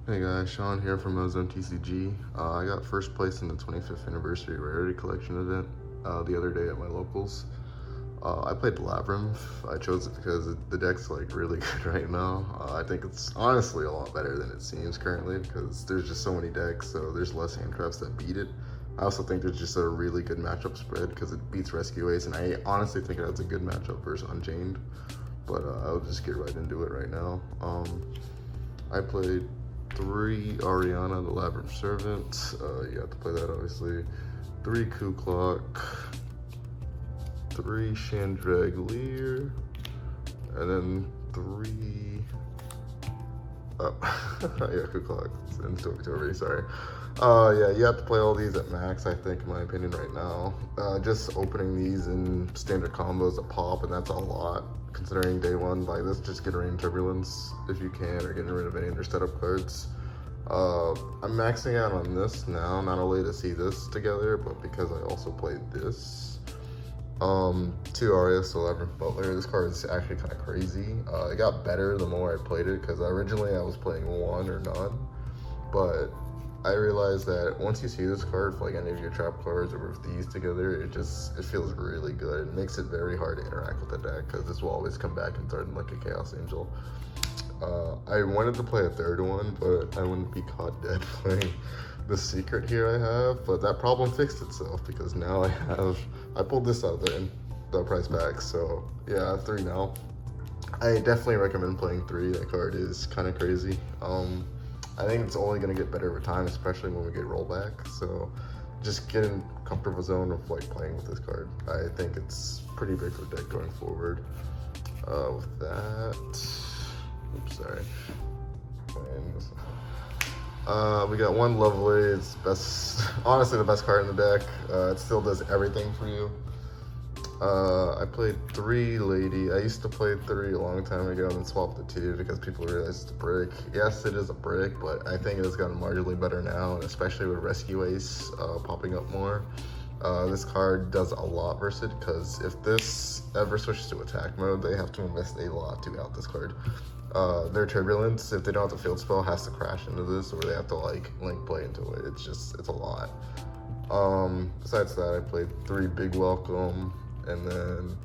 Hey guys, Sean here from OzoneTCG. I got first place in the 25th anniversary Rarity collection event the other day at my locals. I played Labrynth. I chose it because the deck's like really good right now. I think it's honestly a lot better than it seems currently because there's just so many decks, so there's less hand traps that beat it. I also think there's just a really good matchup spread because it beats Rescue Ace, and I honestly think it has a good matchup versus Unchained. But I'll just get right into it right now. I played 3 Ariana, the Labyrinth Servant. You have to play that obviously. 3 Ku Clock, 3 Chandragleer, and then 3. Oh, yeah, Ku Clock. It's in October, sorry. Yeah, you have to play all these at max, I think, in my opinion, right now. Just opening these in standard combos a pop, and that's a lot. Considering day one, like let's just get rid of Turbulence if you can, or getting rid of any of their setup cards. I'm maxing out on this now, not only to see this together, but because I also played this. 2 Arias, so Labrynth, Butler. This card is actually kind of crazy. It got better the more I played it, because originally I was playing 1 or none, but I realized that once you see this card for like any of your trap cards or with these together, it feels really good. It makes it very hard to interact with the deck because this will always come back and threaten like a Chaos Angel. I wanted to play a third one, but I wouldn't be caught dead playing the secret here I have, but that problem fixed itself because now I pulled this out of the price pack, so yeah, I have 3 now. I definitely recommend playing 3. That card is kind of crazy. I think it's only going to get better over time, especially when we get rollback. So just get in comfortable zone of like playing with this card. I think it's pretty big for deck going forward. With that, oops, sorry. We got 1 Lovely. It's honestly the best card in the deck. It still does everything for you. I played 3 Lady. I used to play 3 a long time ago and then swapped the 2 because people realized it's a brick. Yes, it is a brick, but I think it has gotten marginally better now, especially with Rescue Ace popping up more. This card does a lot versus it because if this ever switches to attack mode, they have to invest a lot to out this card. Their Turbulence, if they don't have the field spell, has to crash into this, or they have to like link play into it. It's a lot. Besides that, I played 3 Big Welcome, and then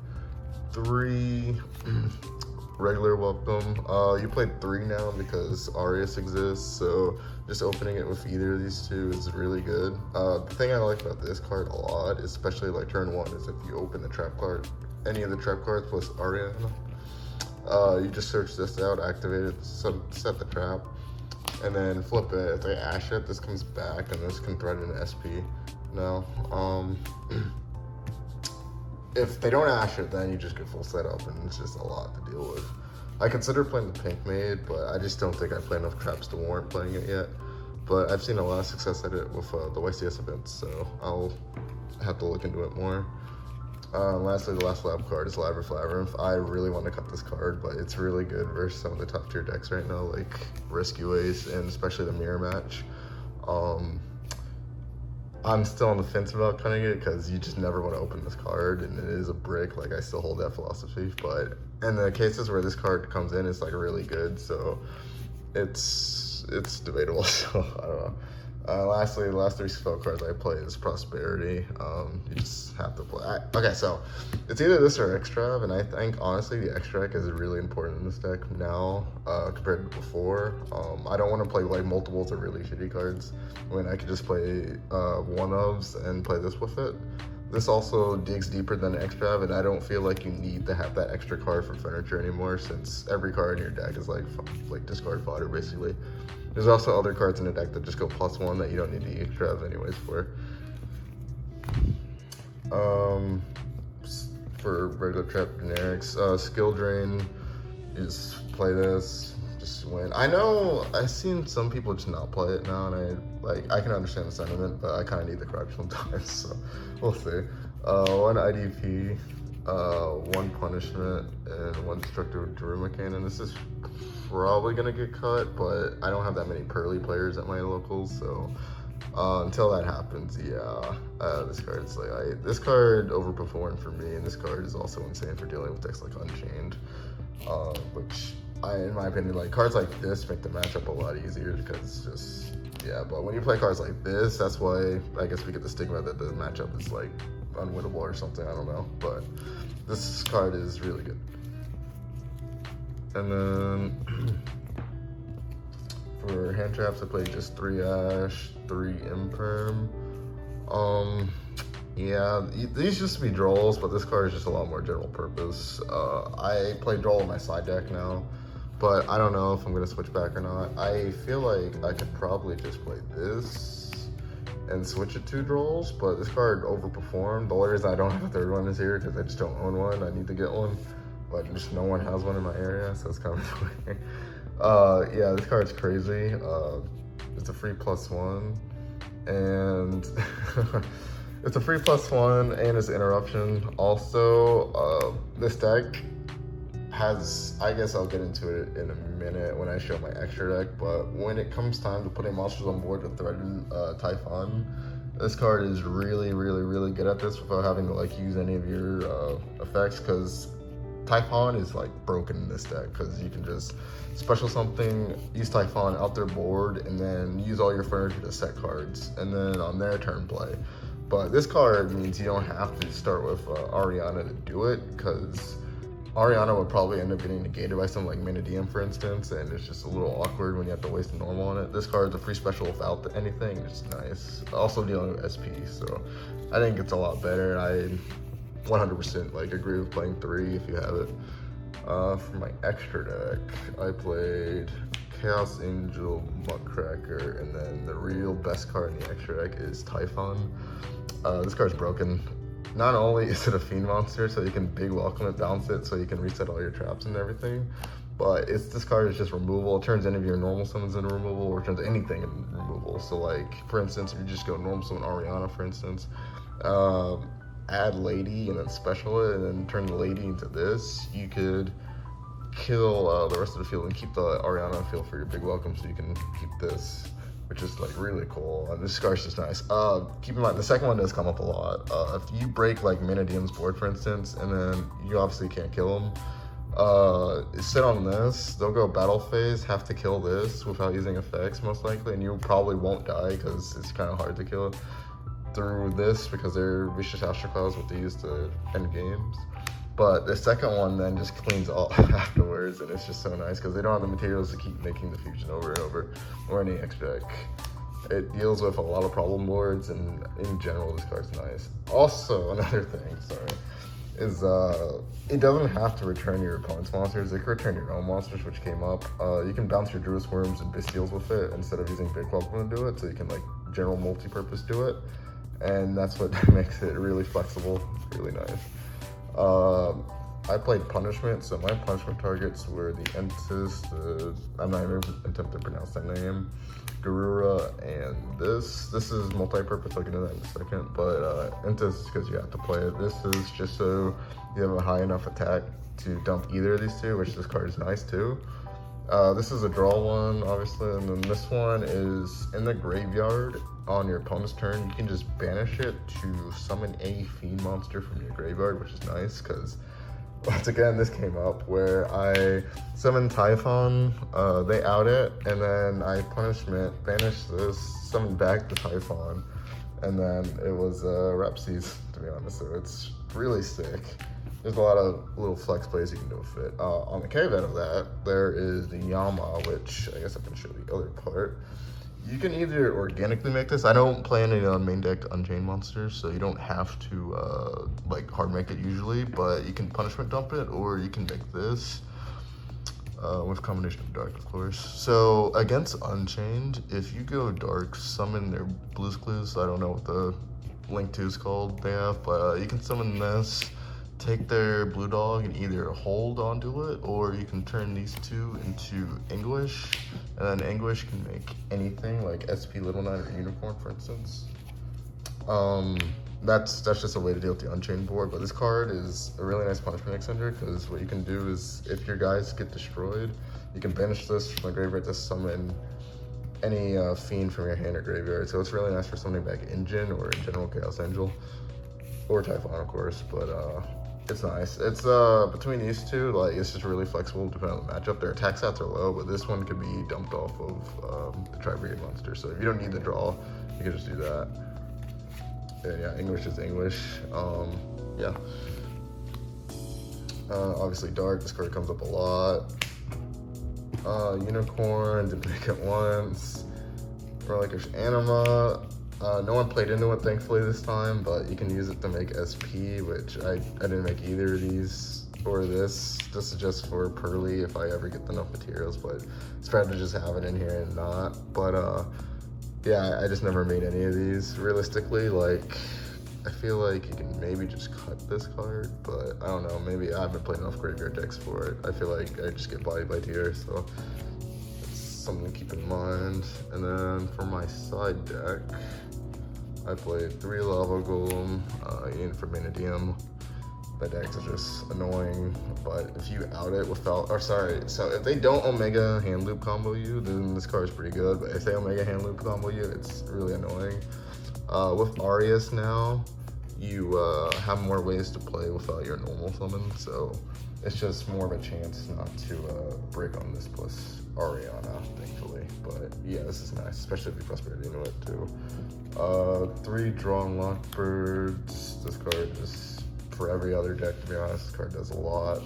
3 regular welcome. You played 3 now because Arias exists, so just opening it with either of these 2 is really good. The thing I like about this card a lot, especially like turn 1, is if you open the trap card, any of the trap cards plus Ariana, you just search this out, activate it, set the trap, and then flip it. If they ash it, this comes back, and this can threaten an SP. Now, if they don't ash it, then you just get full setup, and it's just a lot to deal with. I consider playing the Pink Maid, but I just don't think I play enough traps to warrant playing it yet. But I've seen a lot of success at it with the YCS events, so I'll have to look into it more. Lastly, the last lab card is Labrynth. I really want to cut this card, but it's really good versus some of the top tier decks right now, like Rescue Ace and especially the Mirror Match. I'm still on the fence about cutting it because you just never want to open this card, and it is a brick. Like, I still hold that philosophy, but in the cases where this card comes in, it's like really good, so it's debatable. So I don't know. Lastly, the last 3 spell cards I play is Prosperity. You just have to play. Okay, so it's either this or Extrav, and I think honestly the Extract is really important in this deck now compared to before. I don't want to play like multiples of really shitty cards when I could just play one-ofs and play this with it. This also digs deeper than Extrav, and I don't feel like you need to have that extra card for furniture anymore, since every card in your deck is like discard fodder basically. There's also other cards in the deck that just go +1 that you don't need the Extrav anyways for. For regular trap generics, Skill Drain, you just play this, just win. I know I've seen some people just not play it now, and I can understand the sentiment, but I kind of need the crutch sometimes, so we'll see. 1 IDP, 1 Punishment, and 1 Destructive Daruma Cannon. This is probably gonna get cut, but I don't have that many Pearly players at my locals, so until that happens, yeah, this card overperformed for me, and this card is also insane for dealing with decks like Unchained, which in my opinion, like cards like this make the matchup a lot easier because it's just, yeah, but when you play cards like this, that's why I guess we get the stigma that the matchup is like unwinnable or something, I don't know, but this card is really good. And then for hand traps, I played just 3 Ash, 3 Imperm. Yeah, these used to be Drolls, but this card is just a lot more general purpose. I play Droll in my side deck now, but I don't know if I'm gonna switch back or not. I feel like I could probably just play this and switch it to Drolls, but this card overperformed. The only reason I don't have a third one is here because I just don't own one. I need to get one, but just no one has one in my area, so it's kind of weird. Yeah, this card's crazy. It's a free +1, and it's a free +1, and it's interruption. Also, this deck has, I guess I'll get into it in a minute when I show my extra deck, but when it comes time to putting monsters on board with Threatened Typhon, this card is really, really, really good at this without having to like use any of your effects, because Typhon is like broken in this deck because you can just special something, use Typhon out their board, and then use all your furniture to set cards, and then on their turn play. But this card means you don't have to start with Ariana to do it, because Ariana would probably end up getting negated by something like Minidiem, for instance, and it's just a little awkward when you have to waste a normal on it. This card's a free special without anything, it's nice. Also dealing with SP, so I think it's a lot better. I 100% like agree with playing 3 if you have it. For my extra deck, I played Chaos Angel, Muckracker, and then the real best card in the extra deck is Typhon. This card's broken. Not only is it a fiend monster, so you can big welcome it, bounce it, so you can reset all your traps and everything, but this card is just removal. It turns any of your normal summons into removal, or turns anything into removal. So like, for instance, if you just go normal summon Ariana, for instance, add Lady and then special it, and then turn the Lady into this, you could kill the rest of the field and keep the Ariana field for your big welcome, so you can keep this, which is like really cool. And this card's just nice. Keep in mind, the second one does come up a lot. If you break like Minidiem's board, for instance, and then you obviously can't kill them, sit on this, they'll go battle phase, have to kill this without using effects most likely, and you probably won't die because it's kind of hard to kill through this because they're vicious Astral Clouds, what they use to end games. But the second one then just cleans all afterwards, and it's just so nice because they don't have the materials to keep making the fusion over and over, or any X deck. It deals with a lot of problem boards, and in general, this card's nice. Also, another thing, is it doesn't have to return your opponent's monsters. It can return your own monsters, which came up. You can bounce your Druid's Worms and Bestials with it instead of using Big Welcome to do it, so you can like general multi-purpose do it. And that's what makes it really flexible, really nice. I played Punishment, so my punishment targets were the Entis, I'm not even attempting to pronounce that name, Garura, and this. This is multi-purpose, I'll get into that in a second, but Entis, because you have to play it. This is just so you have a high enough attack to dump either of these two, which this card is nice too. This is a draw one, obviously, and then this one is in the graveyard. On your opponent's turn, you can just banish it to summon a fiend monster from your graveyard, which is nice because, once again, this came up where I summoned Typhon, they out it, and then I punishment, banish this, summon back the Typhon, and then it was Repsies, to be honest, so it's really sick. There's a lot of little flex plays you can do with it. On the caveat of that, there is the Yama, which I guess I can show the other part. You can either organically make this. I don't play any main deck Unchained monsters, so you don't have to like hard make it usually, but you can punishment dump it, or you can make this with combination of dark, of course. So against Unchained, if you go dark, summon their Blues Clues. I don't know what the link to is called they have, but you can summon this, take their blue dog and either hold onto it, or you can turn these two into English, and then English can make anything like SP Little Knight or Unicorn, for instance. That's just a way to deal with the Unchained board, but this card is a really nice punishment extender, because what you can do is, if your guys get destroyed, you can banish this from the graveyard to summon any fiend from your hand or graveyard. So it's really nice for summoning back Engine, or in general Chaos Angel, or Typhon, of course. But It's nice. It's between these two, like it's just really flexible depending on the matchup. Their attack stats are low, but this one could be dumped off of the Tri-Brigade monster. So if you don't need the draw, you can just do that. And yeah, English is English. Yeah. Obviously dark, this card comes up a lot. Unicorn, didn't make it once. Relic Anima. No one played into it thankfully this time, but you can use it to make SP, which I didn't make either of these or this. This is just for Pearly if I ever get enough materials, but it's better to just have it in here and not. But yeah, I just never made any of these. Realistically, like, I feel like you can maybe just cut this card, but I don't know, maybe I haven't played enough graveyard decks for it. I feel like I just get bodied by tier, so it's something to keep in mind. And then for my side deck, I played 3 Lava Golem, in for Manadium. That deck is just annoying, but if you out it without, or sorry, so if they don't Omega Hand Loop combo you, then this card is pretty good, but if they Omega Hand Loop combo you, it's really annoying. With Arias now, you have more ways to play without your normal summon, so it's just more of a chance not to break on this plus Ariana, thankfully. But yeah, this is nice, especially if you prosperity into it too. 3 Drawn Lockbirds. This card just, for every other deck, to be honest, this card does a lot.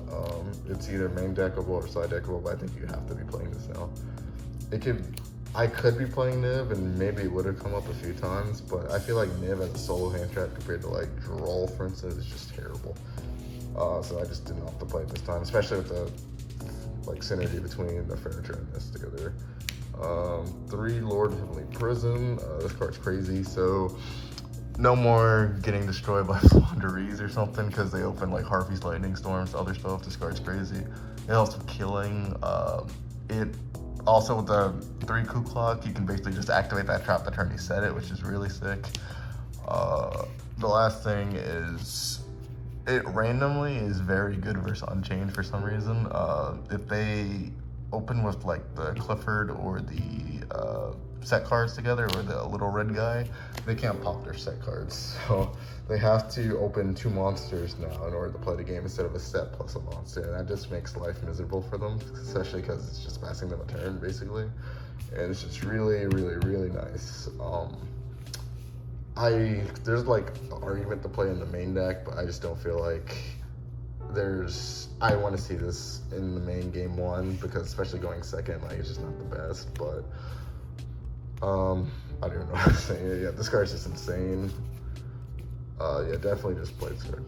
It's either main deckable or side deckable, but I think you have to be playing this now. I could be playing Niv, and maybe it would have come up a few times, but I feel like Niv as a solo hand trap compared to like Drawl, for instance, is just terrible. So I just didn't have to play it this time, especially with the like synergy between the furniture and this together. 3 Lord of Heavenly Prison. This card's crazy, so no more getting destroyed by Flaunderies or something because they open like Harvey's Lightning Storms, other stuff. This card's crazy. It helps with killing. It also, with the 3 Coup Clock, you can basically just activate that trap the turn you set it, which is really sick. The last thing is, it randomly is very good versus Unchained for some reason. If they open with like the Clifford or the set cards together, or the little red guy, they can't pop their set cards. So they have to open 2 monsters now in order to play the game instead of a set plus a monster. And that just makes life miserable for them, especially because it's just passing them a turn basically. And it's just really, really, really nice. There's like an argument to play in the main deck, but I just don't feel like I want to see this in the main game 1, because especially going second, like, it's just not the best. But I don't know what I'm saying. Yeah, this card's just insane. Yeah, definitely just play this card.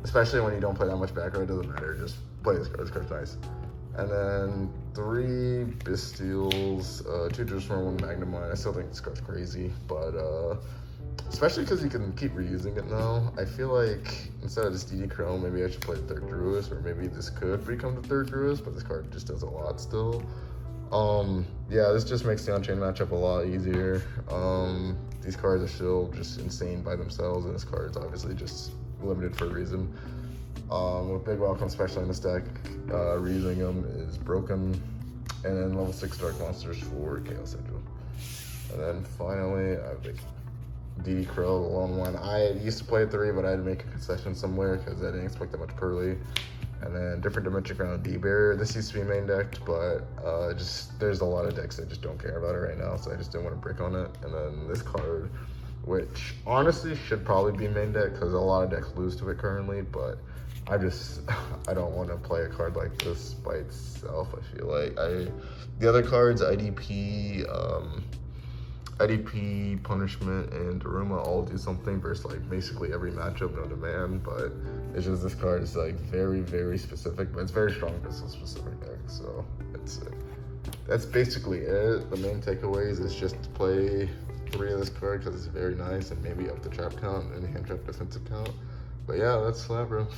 Especially when you don't play that much back row, it doesn't matter. Just play this card. This card's nice. And then 3 Bestials, 2 Jerusalem, 1 Magnemite. I still think this card's crazy, but especially because you can keep reusing it now. I feel like instead of just DD Chrome, maybe I should play the 3rd Druid, or maybe this could become the 3rd Druid, but this card just does a lot still. Yeah, this just makes the Unchained matchup a lot easier. These cards are still just insane by themselves, and this card is obviously just limited for a reason. With Big Welcome, especially in this deck, reusing them is broken. And then level 6 Dark Monsters for Chaos Angel. And then finally, I have DD Crow, the lone one. I used to play at 3, but I had to make a concession somewhere because I didn't expect that much Pearly. And then Different Dimension Ground D-Bear. This used to be main decked, but there's a lot of decks that just don't care about it right now, so I just didn't want to break on it. And then this card, which honestly should probably be main deck because a lot of decks lose to it currently, but I don't want to play a card like this by itself. I feel like the other cards, IDP, Punishment, and Daruma all do something versus like basically every matchup, no demand, but it's just this card is like very, very specific, but it's very strong for some specific deck, so that's basically it. The main takeaways is just to play 3 of this card because it's very nice, and maybe up the trap count and hand trap defensive count. But yeah, that's Labrynth.